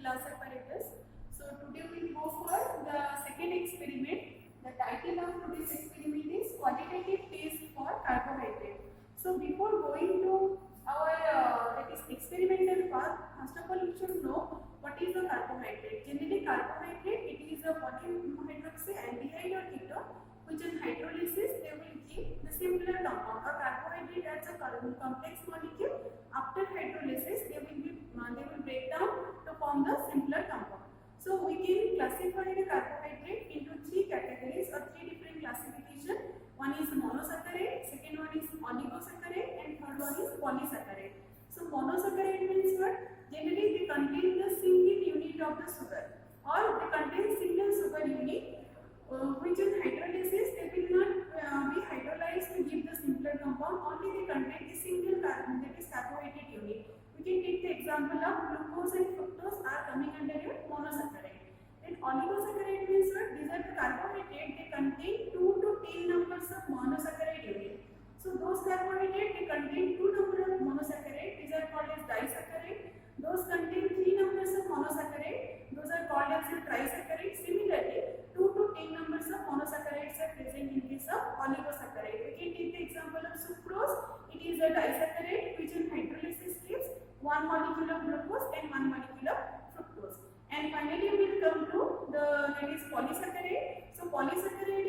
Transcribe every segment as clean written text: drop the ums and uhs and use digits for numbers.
class apparatus. So today we will go for the second experiment. The title of today's experiment is quantitative test for carbohydrate. So before going to our that is experimental part, first of all you should know what is a carbohydrate. Generally carbohydrate, it is a polyhydroxyaldehyde or ketone which in hydrolysis they will give the simpler compound. A carbohydrate as a complex molecule. After hydrolysis they will break down to form the simpler compound. So we can classify the carbohydrate into three categories or three different classification. One is monosaccharide, second one is oligosaccharide, and third one is polysaccharide. So monosaccharide means what? Generally they contain the single unit of the sugar, or they contain single sugar unit which in hydrolysis they will not be hydrolyzed to give the simpler compound. Only they contain a single carbon, that is carbohydrate unit. We can take the example of glucose and fructose are coming under your monosaccharide. Then oligosaccharide means what? These are the carbohydrate, they contain 2 to 10 numbers of monosaccharide unit. So those carbohydrate they contain 2 number of monosaccharide, these are called as disaccharide. Those contain 3 numbers of monosaccharide, those are called as a trisaccharide. Similarly 2 to 10 numbers of monosaccharides are present in case of oligosaccharide. We can take the example of sucrose. It is a disaccharide which in hydrolysis gives 1 molecule of glucose and 1 molecule of fructose. And finally we will come to the that is polysaccharide. So polysaccharide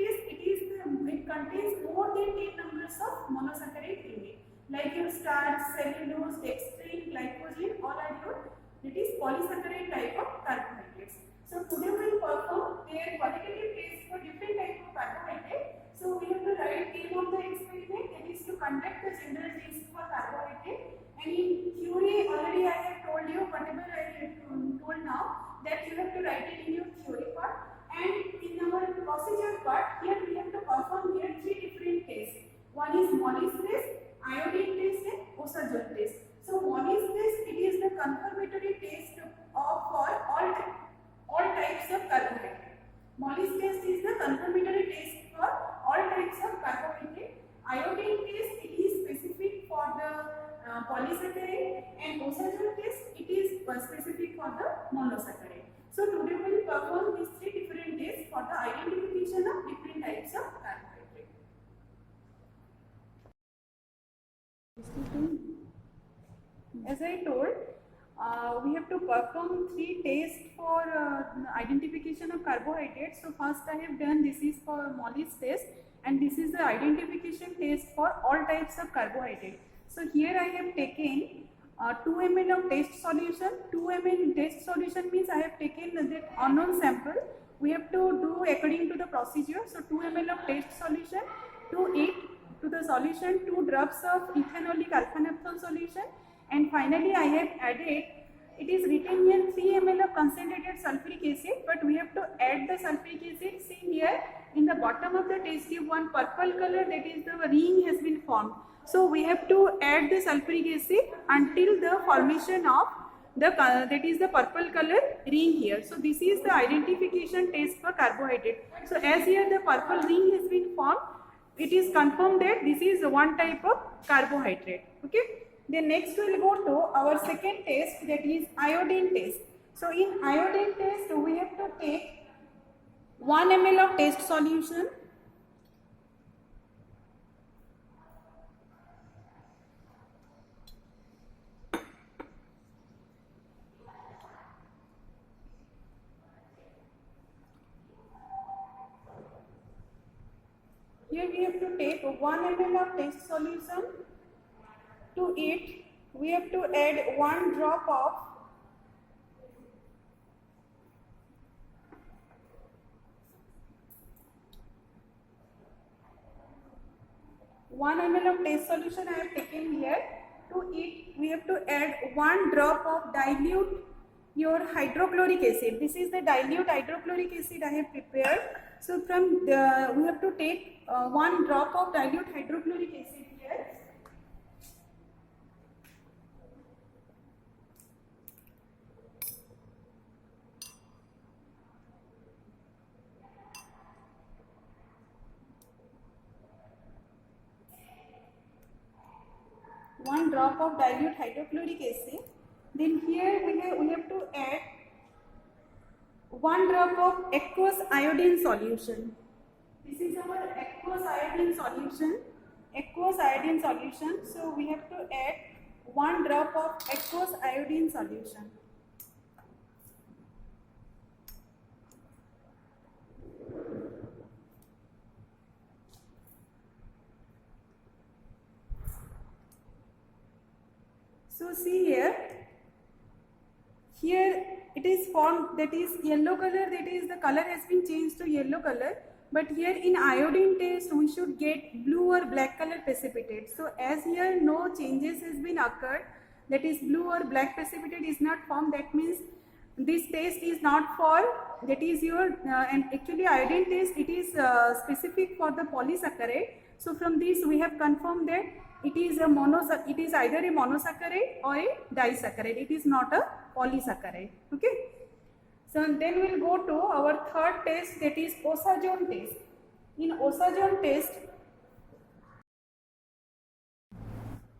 it contains more than 10 numbers of monosaccharide unit. Like your starch, cellulose, dextrin, glycogen, all are your that is polysaccharide type of carbohydrates. So today we will perform their qualitative test for different type of carbohydrate. So we have to write name of the experiment, that is to conduct the general test for carbohydrate. And in theory already I have told you whatever I have told now, that you have to write it in your theory part. And in our procedure part, here we have to perform here three different tests. One is Mollis test, iodine test, and Osagol test. So Mollis test, it is the confirmatory test for all types of carbohydrate. Mollis test is the confirmatory test for all types of carbohydrate. Iodine test, it is specific for the polysaccharide, and Osagol test, it is specific for the monosaccharide. So today we will perform these three different tests for the identification of different types of carbohydrate. As I told, we have to perform three tests for identification of carbohydrates. So first I have done, this is for Mollis test, and this is the identification test for all types of carbohydrate. So here I have taken 2 ml of test solution. 2 ml test solution means I have taken that unknown sample. We have to do according to the procedure. So 2 ml of test solution, to it to the solution 2 drops of ethanolic alpha-naphthol solution, and finally I have added, it is written here 3 ml of concentrated sulfuric acid, but we have to add the sulfuric acid. See here in the bottom of the test tube, one purple color, that is the ring has been formed. So we have to add the sulfuric acid until the formation of the that is the purple color ring here. So this is the identification test for carbohydrate. So as here the purple ring has been formed, it is confirmed that this is one type of carbohydrate. Okay. Then next we will go to our second test, that is iodine test. So in iodine test we have to take 1 ml of test solution, here we have to take 1 ml of test solution. To it we have to add 1 drop of ml of test solution I have taken here. To it we have to add 1 drop of dilute your hydrochloric acid. This is the dilute hydrochloric acid I have prepared. So from the we have to take 1 drop of dilute hydrochloric acid here. One drop of dilute hydrochloric acid. Then here we have to add 1 drop of aqueous iodine solution. This is our aqueous iodine solution. Aqueous iodine solution. So we have to add 1 drop of aqueous iodine solution. So see here it is formed, that is yellow color, that is the color has been changed to yellow color, but here in iodine test we should get blue or black color precipitate. So as here no changes has been occurred, that is blue or black precipitate is not formed, that means this test is not for, that is your and actually iodine test, it is specific for the polysaccharide. So from this we have confirmed that it is either a monosaccharide or a disaccharide. It is not a polysaccharide. Okay. So then we will go to our third test, that is Osazone test. In Osazone test,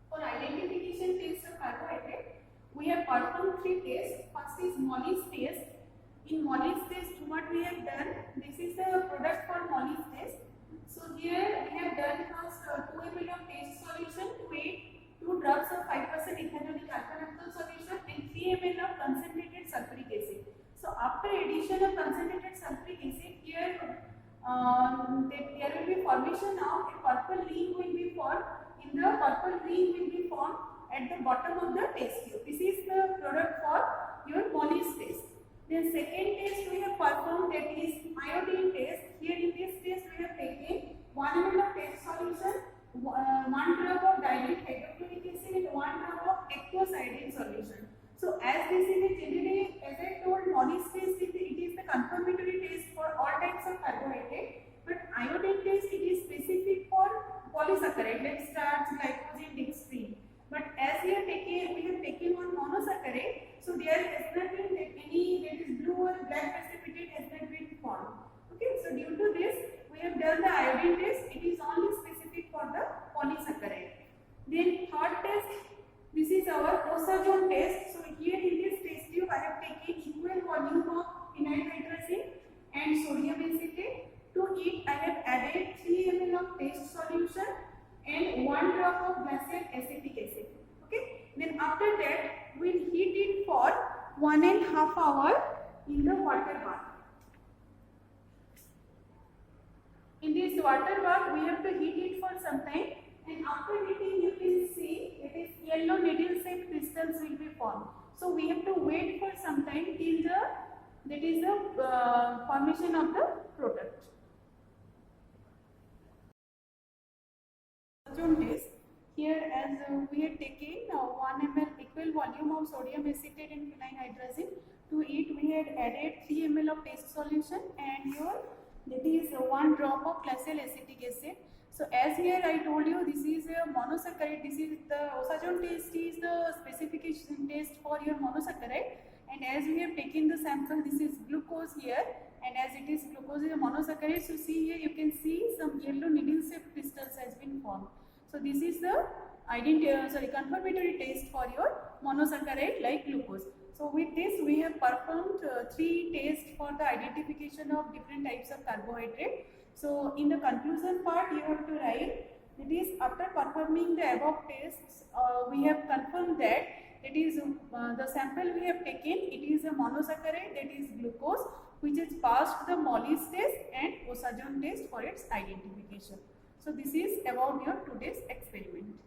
for identification test of carbohydrate, we have performed 3 tests. First is Mollis test. In Mollis test, what we have done, this is the product for Mollis test. So here we have done first 2 ml of test solution to aid 2 drops of 5% ethanolic alpha-naphthalene solution and 3 ml of concentrated sulfuric acid. So after addition of concentrated sulfuric acid, here there will be formation of a purple ring will be formed. In the purple ring will be formed at the bottom of the test tube. This is the product for your Mollis test. Then second test we have performed, that is iodine test. Here in this test we have taken 1 ml of test solution, 1 drop of dilute hydrochloric acid and 1 drop of aqueous iodine solution. So as this is a generally, as I told, Mollis test it is the confirmatory test for all types of carbohydrate, but iodine test it is specific for polysaccharide like starch, glycogen, dextrine. But as we have taken one monosaccharide, so there has not been any, that is blue or black precipitate has not been formed. Okay, so due to this we have done the iodine test. It is only specific for the polysaccharide. Then third test, this is our Osazone test. So here in this test tube I have taken equal volume of phenyl hydrazine and sodium acetate. To it I have added 3 ml of test solution and 1 drop of glacial acetic acid. Okay. Then after that we will heat it for 1.5 hours in the water bath. In this water bath we have to heat it for some time, and after heating you can see it is yellow needle shaped crystals will be formed. So we have to wait for some time till the formation of the product. Test. Here as we had taken 1 ml equal volume of sodium acetate and phenyl hydrazine. To it we had added 3 ml of test solution and here that is 1 drop of glacial acetic acid. So as here I told you, this is a monosaccharide. This is the Osazone test is the specification test for your monosaccharide, and as we have taken the sample, this is glucose here, and as it is glucose is a monosaccharide, so see here you can see some yellow needle shaped crystals has been formed. So this is the confirmatory test for your monosaccharide like glucose. So with this we have performed 3 tests for the identification of different types of carbohydrate. So in the conclusion part you have to write, it is after performing the above tests we have confirmed that it is the sample we have taken, it is a monosaccharide, that is glucose, which has passed the Mollis test and Osazone test for its identification. So this is about your today's experiment.